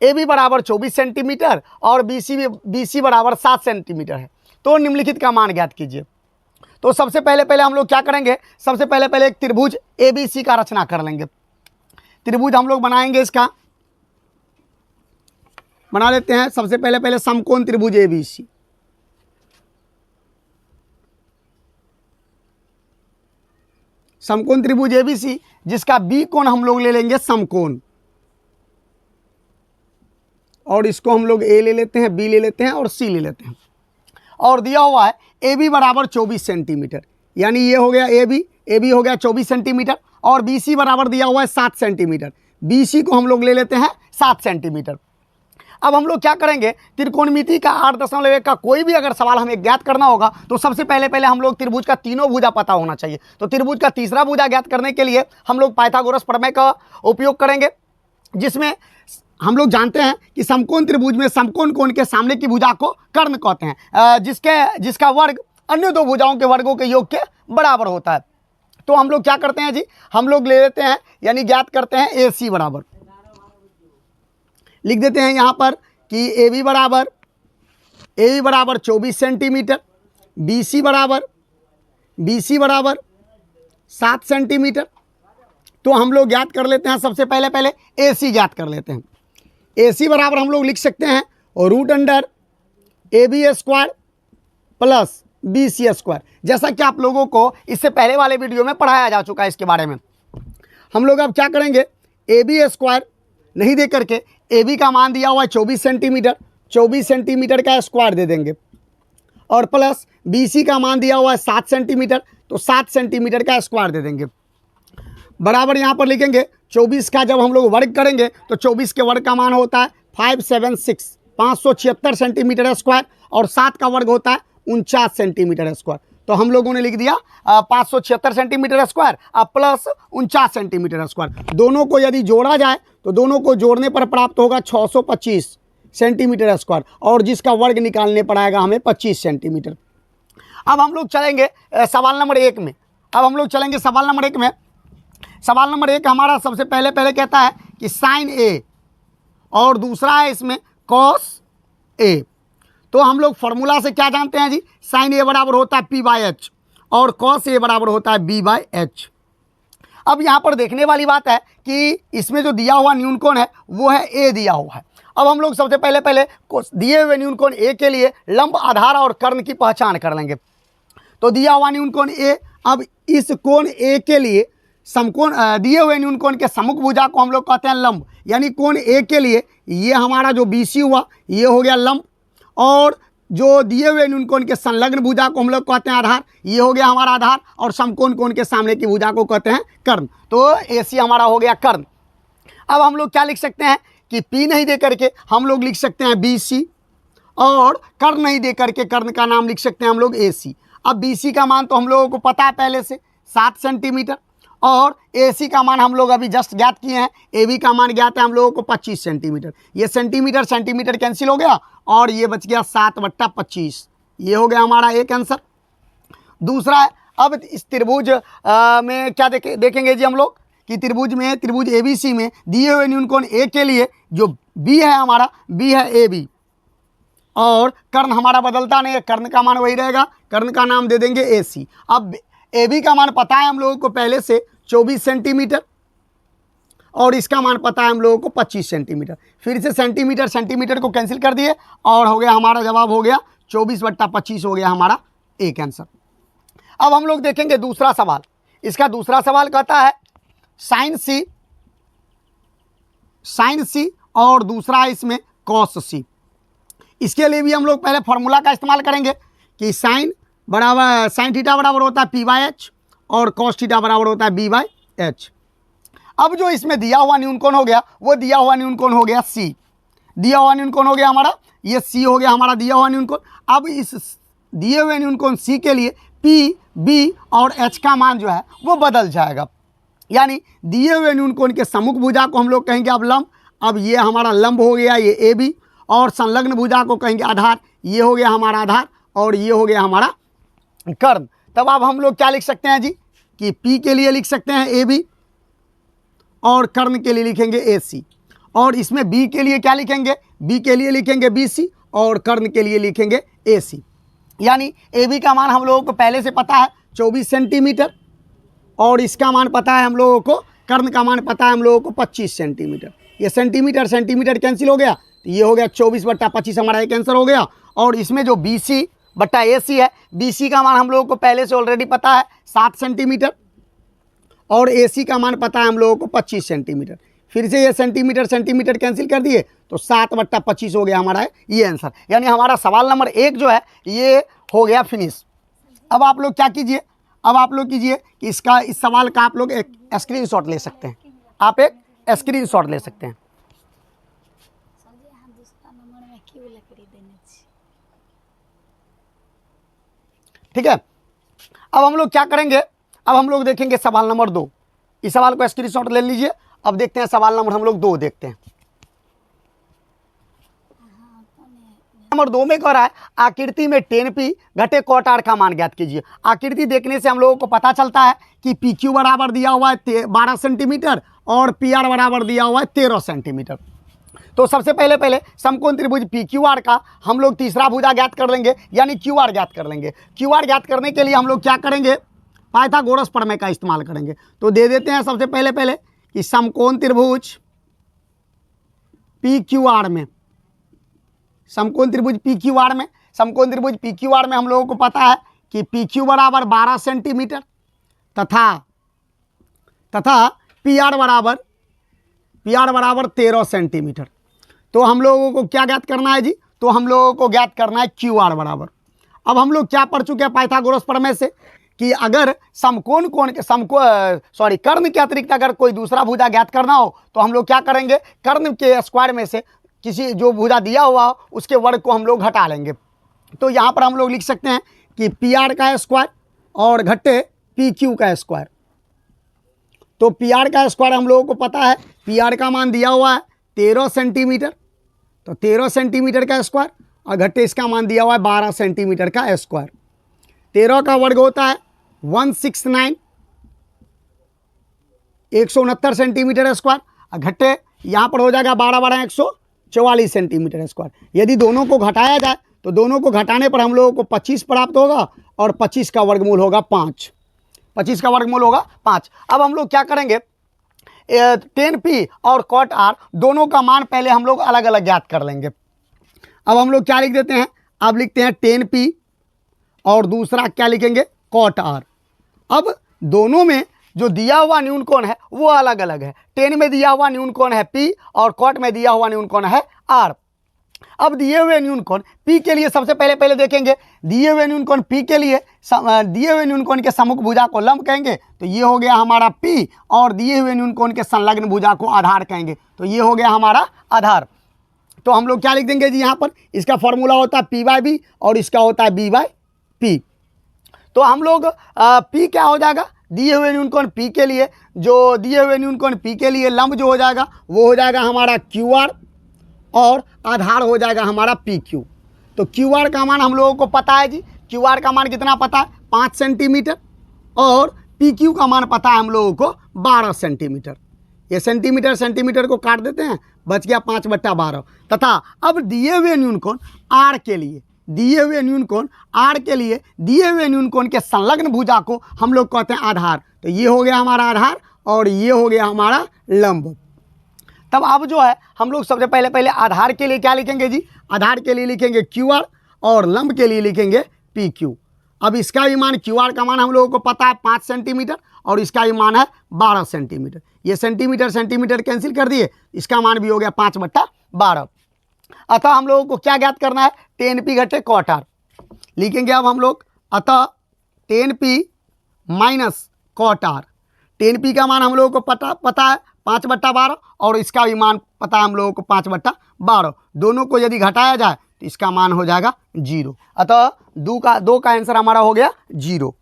A B बराबर 24 centimetre और B C बराबर 7 सेंटीमीटर है। तो निम्नलिखित का मान ज्ञात कीजिए। तो सबसे पहले हम लोग क्या करेंगे, सबसे पहले एक त्रिभुज ए बी सी का रचना कर लेंगे। त्रिभुज हम लोग बनाएंगे, इसका बना लेते हैं। सबसे पहले समकोण त्रिभुज ए बी सी। समकोण त्रिभुज ए बी सी जिसका बी कोण हम लोग ले लेंगे समकोण, और इसको हम लोग ए ले लेते हैं, बी ले लेते हैं और सी ले लेते हैं। और दिया हुआ है ए बी बराबर 24 सेंटीमीटर, यानी ये हो गया ए बी हो गया 24 सेंटीमीटर, और बी सी बराबर दिया हुआ है 7 सेंटीमीटर। बी सी को हम लोग ले लेते हैं 7 सेंटीमीटर। अब हम लोग क्या करेंगे, त्रिकोणमिति का 8.1 का कोई भी अगर सवाल हमें ज्ञात करना होगा तो सबसे पहले हम लोग त्रिभुज का तीनों भुजा पता होना चाहिए। तो त्रिभुज का तीसरा भुजा ज्ञात करने के लिए हम लोग पाइथागोरस प्रमेय का उपयोग करेंगे, जिसमें हम लोग जानते हैं कि समकोण त्रिभुज में समकोण कोण के सामने की भुजा को कर्ण कहते हैं, जिसका वर्ग अन्य दो भुजाओं के वर्गों के योग के बराबर होता है। तो हम लोग क्या करते हैं जी, हम लोग ले लेते हैं, यानी ज्ञात करते हैं ए सी बराबर, लिख देते हैं यहाँ पर कि ए बी बराबर 24 सेंटीमीटर, बी सी बराबर 7 सेंटीमीटर। तो हम लोग ज्ञात कर लेते हैं, सबसे पहले ए सी ज्ञात कर लेते हैं। ए सी बराबर हम लोग लिख सकते हैं √root under a b square plus b c square, जैसा कि आप लोगों को इससे पहले वाले वीडियो में पढ़ाया जा चुका है। इसके बारे में हम लोग अब क्या करेंगे, ए बी स्क्वायर नहीं दे करके ए बी का मान दिया हुआ है 24 सेंटीमीटर, 24 सेंटीमीटर का स्क्वायर दे देंगे, और प्लस बी सी का मान दिया हुआ है 7 सेंटीमीटर, तो 7 सेंटीमीटर का स्क्वायर दे देंगे। बराबर यहाँ पर लिखेंगे 24 का जब हम लोग वर्ग करेंगे तो 24 के वर्ग का मान होता है 576 सेंटीमीटर स्क्वायर, और 7 का वर्ग होता है 49 सेंटीमीटर स्क्वायर। तो हम लोगों ने लिख दिया 576 centimetre square plus 49 centimetre square. दोनों को यदि जोड़ा जाए तो दोनों को जोड़ने पर प्राप्त होगा 625 सेंटीमीटर स्क्वायर, और जिसका वर्ग निकालने पर आएगा हमें 25 सेंटीमीटर। अब हम लोग चलेंगे सवाल नंबर 1 में। सवाल नंबर 1 हमारा सबसे पहले कहता है कि साइन ए, और दूसरा है इसमें कॉस ए। तो हम लोग फॉर्मूला से क्या जानते हैं जी, साइन ए बराबर होता है P/H और कॉस ए बराबर होता है B/H। अब यहाँ पर देखने वाली बात है कि इसमें जो दिया हुआ न्यूनकोण है वो है ए दिया हुआ है। अब हम लोग सबसे पहले दिए हुए न्यूनकोण ए के लिए लंब, आधार और कर्ण की पहचान कर लेंगे। तो दिया हुआ न्यूनकोण ए, अब इस कोण ए के लिए समकोण दिए हुए न्यूनकोण के सम्मुख भुजा को हम लोग कहते हैं लंब, यानी कोण ए के लिए ये हमारा जो BC हुआ ये हो गया लंब, और जो दिए हुए न्यूनकोण के संलग्न भुजा को हम लोग कहते हैं आधार, ये हो गया हमारा आधार, और समकोण कोण के सामने की भुजा को कहते हैं कर्ण। तो AC हमारा हो गया कर्ण। अब हम लोग क्या लिख सकते हैं कि P नहीं दे करके हम लोग लिख सकते हैं BC, और कर्ण नहीं दे करके कर्ण का नाम लिख सकते हैं हम लोग AC। अब BC का मान तो हम लोगों को पता है पहले से 7 सेंटीमीटर, और AC का मान हम लोग अभी जस्ट ज्ञात किए हैं, AB का मान ज्ञात है हम लोगों को 25 सेंटीमीटर। ये सेंटीमीटर कैंसिल हो गया, और ये बच गया 7/25। ये हो गया हमारा एक आंसर। दूसरा है, अब इस त्रिभुज में क्या देखेंगे जी हम लोग कि त्रिभुज ABC में दिए हुए न्यूनकोण A के लिए जो B है हमारा, B है AB, और कर्ण हमारा बदलता नहीं है, कर्ण का मान वही रहेगा, कर्ण का नाम दे देंगे AC। अब AB का मान पता है हम लोगों को पहले से 24 सेंटीमीटर, और इसका मान पता है हम लोगों को 25 सेंटीमीटर। फिर से सेंटीमीटर को कैंसिल कर दिए, और हो गया हमारा जवाब हो गया 24/25 हो गया हमारा एक आंसर। अब हम लोग देखेंगे दूसरा सवाल। इसका दूसरा सवाल कहता है साइन सी और दूसरा है इसमें कॉस सी। इसके लिए भी हम लोग पहले फॉर्मूला का इस्तेमाल करेंगे कि साइन थीटा बराबर होता है P/H और कॉस थीटा बराबर होता है B/H। अब जो इसमें दिया हुआ न्यूनकोण हो गया वो दिया हुआ न्यूनकोण हो गया C, दिया हुआ न्यूनकोण हो गया हमारा, ये C हो गया हमारा दिया हुआ न्यूनकोण। अब इस दिए हुए न्यूनकोण C के लिए P, B और H का मान जो है वो बदल जाएगा, यानी दिए हुए न्यूनकोण के सम्मुख भुजा को हम लोग कहेंगे अब लंब। अब ये हमारा लंब हो गया ये AB, और संलग्न भुजा को कहेंगे आधार, ये हो गया हमारा आधार, और ये हो गया हमारा कर्ण। तब अब हम लोग क्या लिख सकते हैं जी कि P के लिए लिख सकते हैं AB, और कर्ण के लिए लिखेंगे AC, और इसमें बी के लिए क्या लिखेंगे, बी के लिए लिखेंगे BC और कर्ण के लिए लिखेंगे AC। यानी AB का मान हम लोगों को पहले से पता है 24 सेंटीमीटर और इसका मान पता है हम लोगों को, कर्ण का मान पता है हम लोगों को 25 सेंटीमीटर। ये सेंटीमीटर सेंटीमीटर कैंसिल हो गया, तो ये हो गया 24/25 हमारा एक आंसर हो गया। और इसमें जो BC/AC है, BC का मान हम लोगों को पहले से ऑलरेडी पता है 7 सेंटीमीटर और AC का मान पता है हम लोगों को 25 सेंटीमीटर। फिर से ये सेंटीमीटर सेंटीमीटर कैंसिल कर दिए तो 7/25 हो गया हमारा ये आंसर। यानी हमारा सवाल नंबर 1 जो है ये हो गया फिनिश। अब आप लोग क्या कीजिए, अब आप लोग कीजिए कि इस सवाल का आप लोग एक स्क्रीनशॉट ले सकते हैं, आप एक स्क्रीनशॉट ले सकते हैं। ठीक है, अब हम लोग क्या करेंगे, अब हम लोग देखेंगे सवाल नंबर 2। इस सवाल को स्क्रीनशॉट ले लीजिए। अब देखते हैं सवाल नंबर हम लोग 2 देखते हैं। नंबर 2 में कह रहा है आकृति में 10p घटे cot r का मान ज्ञात कीजिए। आकृति देखने से हम लोगों को पता चलता है कि PQ बराबर दिया हुआ है 12 सेंटीमीटर और PR बराबर दिया हुआ है 13 सेंटीमीटर। तो सबसे पहले समकोण त्रिभुज PQR का हम लोग तीसरा भुजा ज्ञात कर लेंगे, यानी QR ज्ञात कर लेंगे। QR ज्ञात करने के लिए हम लोग क्या करेंगे, पाइथागोरस प्रमेय का इस्तेमाल करेंगे। तो दे देते हैं सबसे पहले कि समकोण त्रिभुज PQR में, समकोण त्रिभुज PQR में, समकोण त्रिभुज PQR में हम लोगों को पता है कि PQ बराबर 12 सेंटीमीटर तथा PR बराबर 13 सेंटीमीटर। तो हम लोगों को क्या ज्ञात करना है जी, तो हम लोगों को ज्ञात करना है QR बराबर। अब हम लोग क्या पढ़ चुके हैं पाइथागोरस प्रमेय से कि अगर कर्ण के अतिरिक्त अगर कोई दूसरा भुजा ज्ञात करना हो तो हम लोग क्या करेंगे, कर्ण के स्क्वायर में से किसी जो भुजा दिया हुआ हो उसके वर्ग को हम लोग घटा लेंगे। तो यहाँ पर हम लोग लिख सकते हैं कि PR का स्क्वायर और घटे PQ का स्क्वायर। तो PR का स्क्वायर हम लोगों को पता है, PR का मान दिया हुआ है 13 सेंटीमीटर, तो 13 सेंटीमीटर का स्क्वायर और घटे इसका मान दिया हुआ है 12 सेंटीमीटर का स्क्वायर। 13 का वर्ग होता है 169 169 सेंटीमीटर स्क्वायर और घटे यहाँ पर हो जाएगा 12 144 सेंटीमीटर स्क्वायर। यदि दोनों को घटाया जाए तो दोनों को घटाने पर हम लोगों को 25 प्राप्त होगा और 25 का वर्गमूल होगा 5। 25 का वर्गमूल होगा 5। अब हम लोग क्या करेंगे, 10p और cot r दोनों का मान पहले हम लोग अलग अलग ज्ञात कर लेंगे। अब हम लोग क्या लिख देते हैं, अब लिखते हैं 10p और दूसरा क्या लिखेंगे cot r। अब दोनों में जो दिया हुआ न्यून कोण है वो अलग अलग है। 10 में दिया हुआ न्यून कोण है P और cot में दिया हुआ न्यून कोण है R। अब दिए हुए न्यून कोण P के लिए सबसे पहले देखेंगे, दिए हुए न्यून कोण P के लिए दिए हुए न्यून कोण के सम्मुख भुजा को लंब कहेंगे, तो ये हो गया हमारा P, और दिए हुए न्यून कोण के संलग्न भुजा को आधार कहेंगे, तो ये हो गया हमारा आधार। तो हम लोग क्या लिख देंगे जी, यहाँ पर इसका फॉर्मूला होता है P/B और इसका होता है B/P। तो हम लोग P क्या हो जाएगा, दिए हुए न्यून कोण P के लिए, जो दिए हुए न्यून कोण P के लिए लंब जो हो जाएगा वो हो जाएगा हमारा QR और आधार हो जाएगा हमारा PQ। तो QR का मान हम लोगों को पता है जी, QR का मान कितना पता है 5 सेंटीमीटर और PQ का मान पता है हम लोगों को 12 सेंटीमीटर। ये सेंटीमीटर सेंटीमीटर को काट देते हैं, बच गया 5/12। तथा अब दिए हुए न्यून कोण R के लिए, दिए हुए न्यून कोण R के लिए दिए हुए न्यून कोण के संलग्न भुजा को हम लोग कहते हैं आधार। तो ये हो गया हमारा आधार और ये हो गया हमारा लंब। तब अब जो है हम लोग सबसे पहले आधार के लिए क्या लिखेंगे जी, आधार के लिए लिखेंगे QR और लंब के लिए लिखेंगे PQ। अब इसका भी मान, QR का मान हम लोगों को पता है 5 सेंटीमीटर और इसका भी मान है 12 सेंटीमीटर। ये सेंटीमीटर सेंटीमीटर कैंसिल कर दिए, इसका मान भी हो गया 5/12। अतः हम लोगों को क्या ज्ञात करना है, 10p घटे cot r लिखेंगे। अब हम लोग अतः 10p minus cot r, 10p का मान हम लोगों को पता है 5/12 और इसका भी मान पता है हम लोगों को 5/12। दोनों को यदि घटाया जाए तो इसका मान हो जाएगा 0। अतः 2 का आंसर हमारा हो गया 0।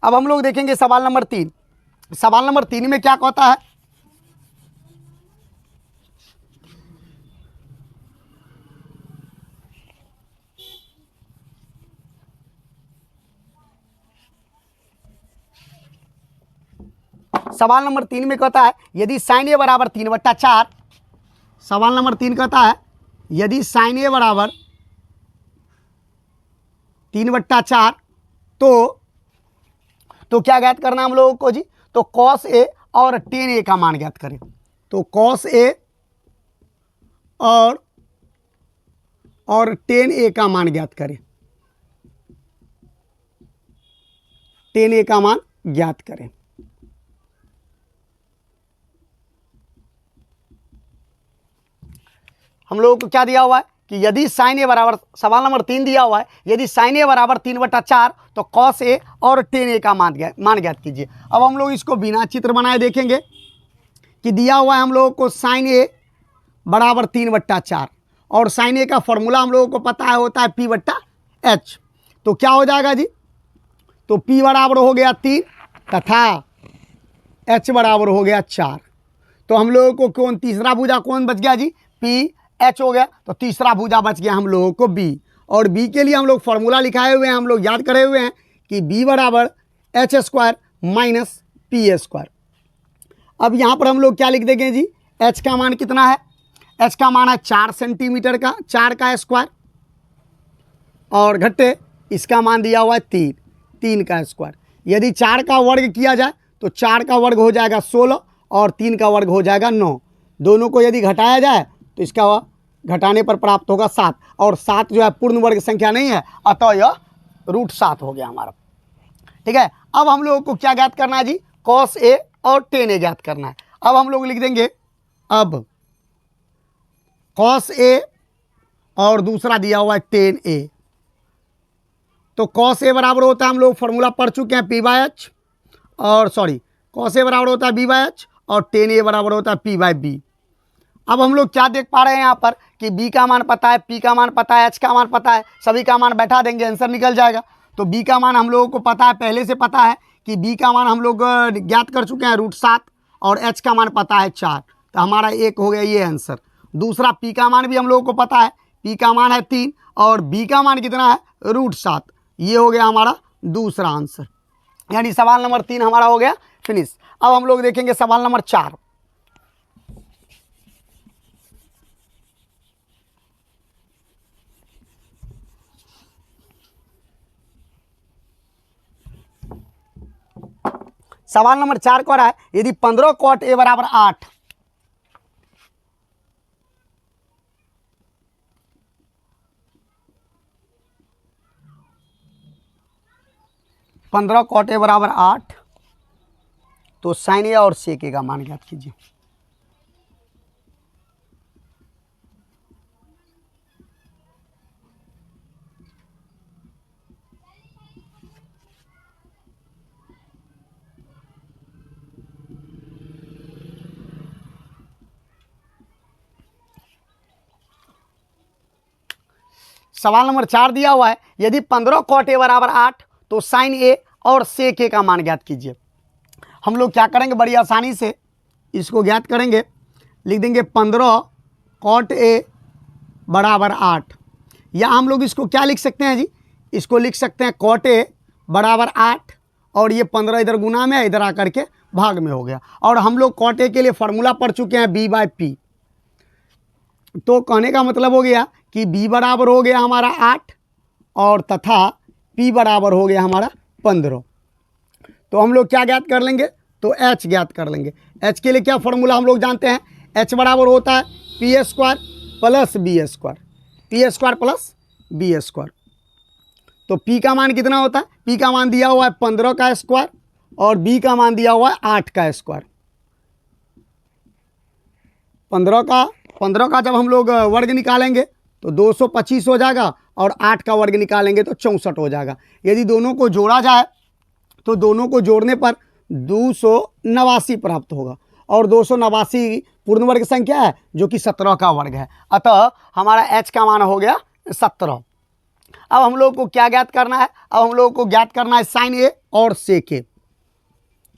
अब हम लोग देखेंगे सवाल नंबर 3। सवाल नंबर 3 में क्या कहता है, सवाल नंबर 3 में कहता है यदि साइन ए बराबर 3/4, सवाल नंबर 3 कहता है यदि साइन ए बराबर 3/4 तो क्या ज्ञात करना हम लोगों को जी, तो कॉस ए और टेन ए का मान ज्ञात करें। तो कॉस ए और टेन ए का मान ज्ञात करें, टेन ए का मान ज्ञात करें। हम लोगों को क्या दिया हुआ है कि यदि साइन ए बराबर, सवाल नंबर 3 दिया हुआ है यदि साइन ए बराबर 3/4 तो कॉस ए और टेन ए का मान ज्ञात कीजिए। अब हम लोग इसको बिना चित्र बनाए देखेंगे कि दिया हुआ है हम लोगों को साइन ए बराबर 3/4 और साइन ए का फॉर्मूला हम लोगों को पता है होता है P/H। तो क्या हो जाएगा जी, तो P बराबर हो गया 3 तथा H बराबर हो गया 4। तो हम लोगों को कौन तीसरा भुजा कौन बच गया जी, PH हो गया। तो तीसरा भुजा बच गया हम लोगों को B, और B के लिए हम लोग फॉर्मूला लिखाए हुए हैं, हम लोग याद करे हुए हैं कि B बराबर H² माइनस P²। अब यहाँ पर हम लोग क्या लिख देंगे जी, H का मान कितना है, H का मान है 4 सेंटीमीटर का, 4 का स्क्वायर, और घट्टे इसका मान दिया हुआ है 3 का स्क्वायर। यदि 4 का वर्ग किया जाए तो 4 का वर्ग हो जाएगा 16 और 3 का वर्ग हो जाएगा 9। दोनों को यदि घटाया जाए तो इसका घटाने पर प्राप्त होगा 7, और 7 जो है पूर्ण वर्ग संख्या नहीं है, अतः यह √7 हो गया हमारा। ठीक है, अब हम लोगों को क्या ज्ञात करना है जी, कॉस ए और टेन ए ज्ञात करना है। अब हम लोग लिख देंगे, अब कॉस ए और दूसरा दिया हुआ है टेन ए। तो कॉस ए बराबर होता है, हम लोग फॉर्मूला पढ़ चुके हैं P/H, और सॉरी कॉस ए बराबर होता है B/H और टेन ए बराबर होता है P/B। अब हम लोग क्या देख पा रहे हैं यहाँ पर कि B का मान पता है, P का मान पता है, H का मान पता है, सभी का मान बैठा देंगे आंसर निकल जाएगा। तो B का मान हम लोगों को पता है, पहले से पता है कि B का मान हम लोग ज्ञात कर चुके हैं √7, और H का मान पता है 4। तो हमारा 1 हो गया ये आंसर। दूसरा P का मान भी हम लोगों को पता है, P का मान है 3 और B का मान कितना है √7। ये हो गया हमारा दूसरा आंसर, यानी सवाल नंबर 3 हमारा हो गया फिनिश। अब हम लोग देखेंगे सवाल नंबर 4। सवाल नंबर 4 कह रहा है यदि 15 cot A बराबर 8, 15 cot A बराबर 8 तो साइन ए और सेक ए का मान ज्ञात कीजिए। सवाल नंबर 4 दिया हुआ है यदि 15 cot A बराबर 8 तो साइन ए और सेक ए का मान ज्ञात कीजिए। हम लोग क्या करेंगे, बड़ी आसानी से इसको ज्ञात करेंगे, लिख देंगे 15 cot A बराबर 8, या हम लोग इसको क्या लिख सकते हैं जी, इसको लिख सकते हैं cot A बराबर 8 और ये 15 इधर गुना में, इधर आकर के भाग में हो गया। और हम लोग cot A के लिए फॉर्मूला पढ़ चुके हैं B/P। तो कहने का मतलब हो गया कि B बराबर हो गया हमारा 8 और तथा P बराबर हो गया हमारा 15। तो हम लोग क्या ज्ञात कर लेंगे, तो H ज्ञात कर लेंगे। H के लिए क्या फॉर्मूला हम लोग जानते हैं, H बराबर होता है P² plus B², P² plus B²। तो P का मान कितना होता है, P का मान दिया हुआ है 15 का स्क्वायर और B का मान दिया हुआ है 8 का स्क्वायर। 15 का जब हम लोग वर्ग निकालेंगे तो 225 हो जाएगा और 8 का वर्ग निकालेंगे तो 64 हो जाएगा। यदि दोनों को जोड़ा जाए तो दोनों को जोड़ने पर 289 प्राप्त होगा, और 289 पूर्ण वर्ग संख्या है जो कि 17 का वर्ग है, अतः हमारा H का मान हो गया 17। अब हम लोग को क्या ज्ञात करना है, अब हम लोग को ज्ञात करना है साइन ए और सेक ए।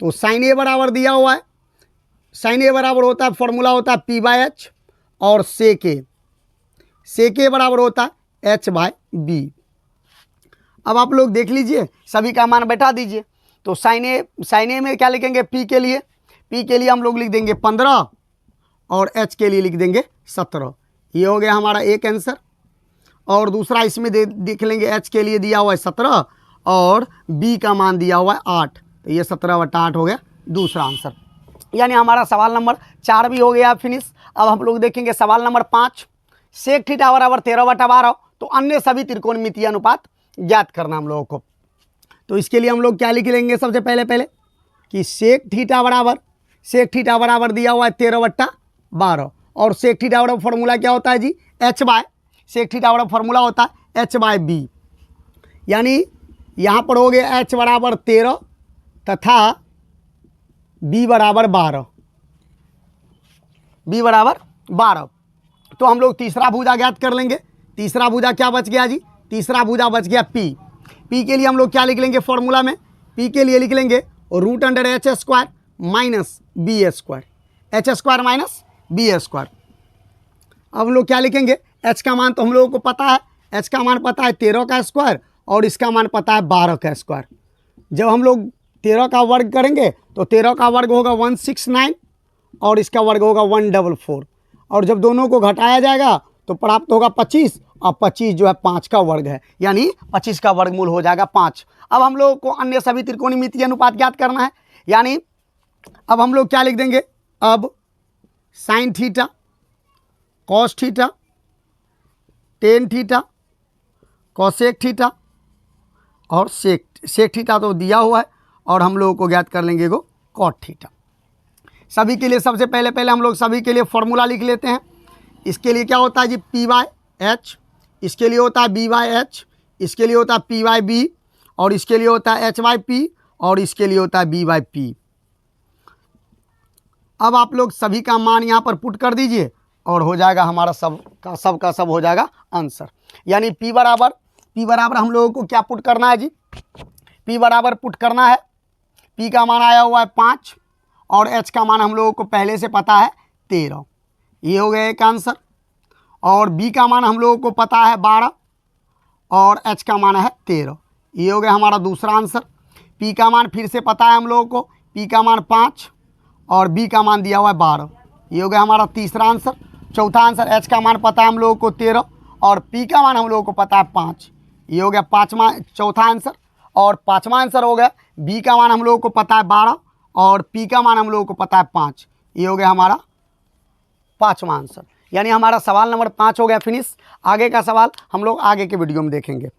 तो साइन ए बराबर दिया हुआ है, साइन ए बराबर होता है फॉर्मूला होता है P/H और सेक ए बराबर होता है H/B। अब आप लोग देख लीजिए, सभी का मान बैठा दीजिए। तो साइन ए में क्या लिखेंगे, P के लिए पी के लिए हम लोग लिख देंगे 15 और एच के लिए लिख देंगे 17। ये हो गया हमारा एक आंसर। और दूसरा इसमें देख लेंगे, एच के लिए दिया हुआ है 17 और बी का मान दिया हुआ है 8, तो ये 17/8 हो गया दूसरा आंसर। यानी हमारा सवाल नंबर 4 भी हो गया फिनिश। अब हम लोग देखेंगे सवाल नंबर 5, सेक थीटा बराबर 13/12, तो अन्य सभी त्रिकोणमितीय अनुपात ज्ञात करना हम लोगों को। तो इसके लिए हम लोग क्या लिख लेंगे, सबसे पहले कि सेक थीटा बराबर दिया हुआ है 13/12 और सेक थीटा बराबर फॉर्मूला क्या होता है जी, एच बाय, सेक थीटा बराबर फॉर्मूला होता है एच बाय बी। यानी यहाँ पर हो गया एच बराबर 13 तथा बी बराबर 12। तो हम लोग तीसरा भुजा ज्ञात कर लेंगे। तीसरा भुजा क्या बच गया जी, तीसरा भुजा बच गया पी। पी के लिए हम लोग क्या लिख लेंगे फॉर्मूला में, पी के लिए लिख लेंगे √(h² minus b², h² minus b²। अब हम लोग क्या लिखेंगे, h का मान तो हम लोगों को पता है, h का मान पता है 13 का स्क्वायर और इसका मान पता है 12 का स्क्वायर। जब हम लोग 13 का वर्ग करेंगे तो 13 का वर्ग होगा 169 और इसका वर्ग होगा 144, और जब दोनों को घटाया जाएगा तो प्राप्त होगा 25, और 25 जो है 5 का वर्ग है, यानी 25 का वर्गमूल हो जाएगा 5। अब हम लोग को अन्य सभी त्रिकोणमितीय अनुपात ज्ञात करना है। यानी अब हम लोग क्या लिख देंगे, अब sine theta, cos theta, tan theta, cosec theta और सेक थीटा तो दिया हुआ है, और हम लोगों को ज्ञात कर लेंगे एगो कॉट थीटा। सभी के लिए सबसे पहले हम लोग सभी के लिए फॉर्मूला लिख लेते हैं। इसके लिए क्या होता है जी, p/h, इसके लिए होता है b/h, इसके लिए होता है p/b, और इसके लिए होता है h/p, और इसके लिए होता है b/p। अब आप लोग सभी का मान यहाँ पर पुट कर दीजिए और हो जाएगा हमारा सब का सब हो जाएगा आंसर। यानी p बराबर हम लोगों को क्या पुट करना है जी, p बराबर पुट करना है, p का मान आया हुआ है 5 और h का मान हम लोगों को पहले से पता है 13, ये हो गया एक आंसर। और b का मान हम लोगों को पता है 12 और h का मान है 13, ये हो गया हमारा दूसरा आंसर। p का मान फिर से पता है हम लोगों को, p का मान 5 और b का मान दिया हुआ है 12, ये हो गया हमारा तीसरा आंसर। चौथा आंसर, h का मान पता है हम लोगों को 13 और p का मान हम लोगों को पता है 5, ये हो गया चौथा आंसर। और पाँचवा आंसर हो गया b का मान हम लोगों को पता है 12 और p का मान हम लोगों को पता है 5, ये हो गया हमारा पाँचवा आंसर। यानी हमारा सवाल नंबर 5 हो गया फिनिश। आगे का सवाल हम लोग आगे के वीडियो में देखेंगे।